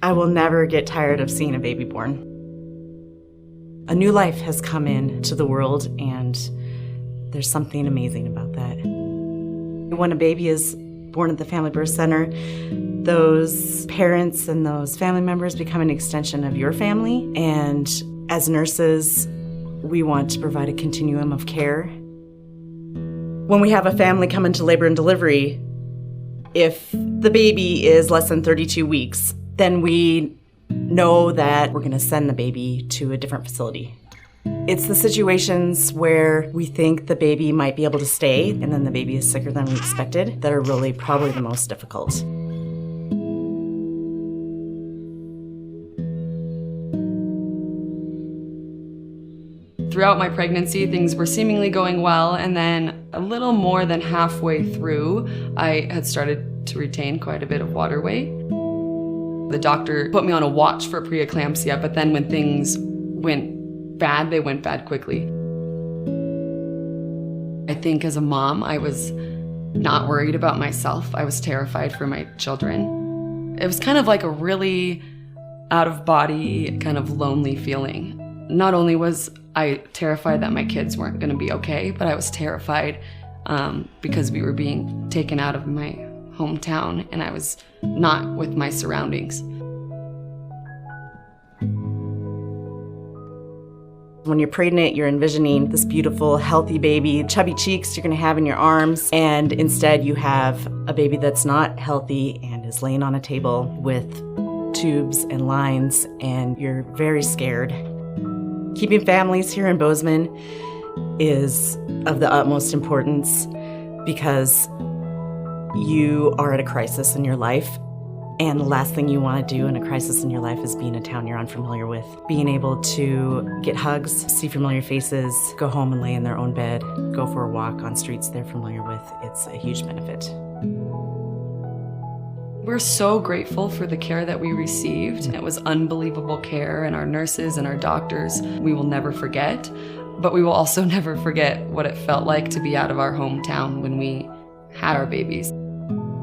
I will never get tired of seeing a baby born. A new life has come into the world, and there's something amazing about that. When a baby is born at the Family Birth Center, those parents and those family members become an extension of your family, and as nurses, we want to provide a continuum of care. When we have a family come into labor and delivery, if the baby is less than 32 weeks, then we know that we're going to send the baby to a different facility. It's the situations where we think the baby might be able to stay and then the baby is sicker than we expected that are really probably the most difficult. Throughout my pregnancy, things were seemingly going well, and then a little more than halfway through, I had started to retain quite a bit of water weight. The doctor put me on a watch for preeclampsia, but then when things went bad, they went bad quickly. I think as a mom, I was not worried about myself. I was terrified for my children. It was kind of like a really out-of-body, kind of lonely feeling. Not only was I terrified that my kids weren't going to be okay, but I was terrified because we were being taken out of my hometown and I was not with my surroundings. When you're pregnant, you're envisioning this beautiful, healthy baby, chubby cheeks you're going to have in your arms, and instead you have a baby that's not healthy and is laying on a table with tubes and lines, and you're very scared. Keeping families here in Bozeman is of the utmost importance because you are at a crisis in your life, and the last thing you want to do in a crisis in your life is be in a town you're unfamiliar with. Being able to get hugs, see familiar faces, go home and lay in their own bed, go for a walk on streets they're familiar with, it's a huge benefit. We're so grateful for the care that we received. It was unbelievable care, and our nurses and our doctors, we will never forget, but we will also never forget what it felt like to be out of our hometown when we had our babies.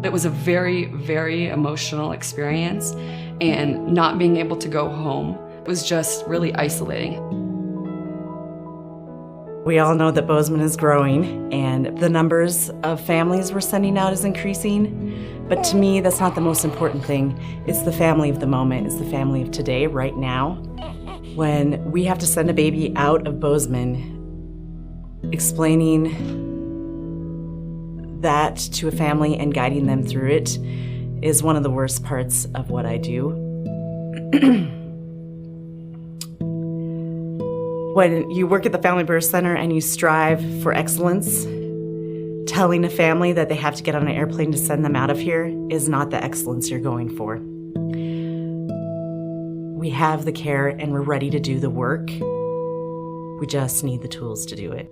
It was a very, very emotional experience, and not being able to go home was just really isolating. We all know that Bozeman is growing and the numbers of families we're sending out is increasing, but to me that's not the most important thing. It's the family of the moment, it's the family of today, right now. When we have to send a baby out of Bozeman, explaining that to a family and guiding them through it is one of the worst parts of what I do. When you work at the Family Birth Center and you strive for excellence, telling a family that they have to get on an airplane to send them out of here is not the excellence you're going for. We have the care and we're ready to do the work. We just need the tools to do it.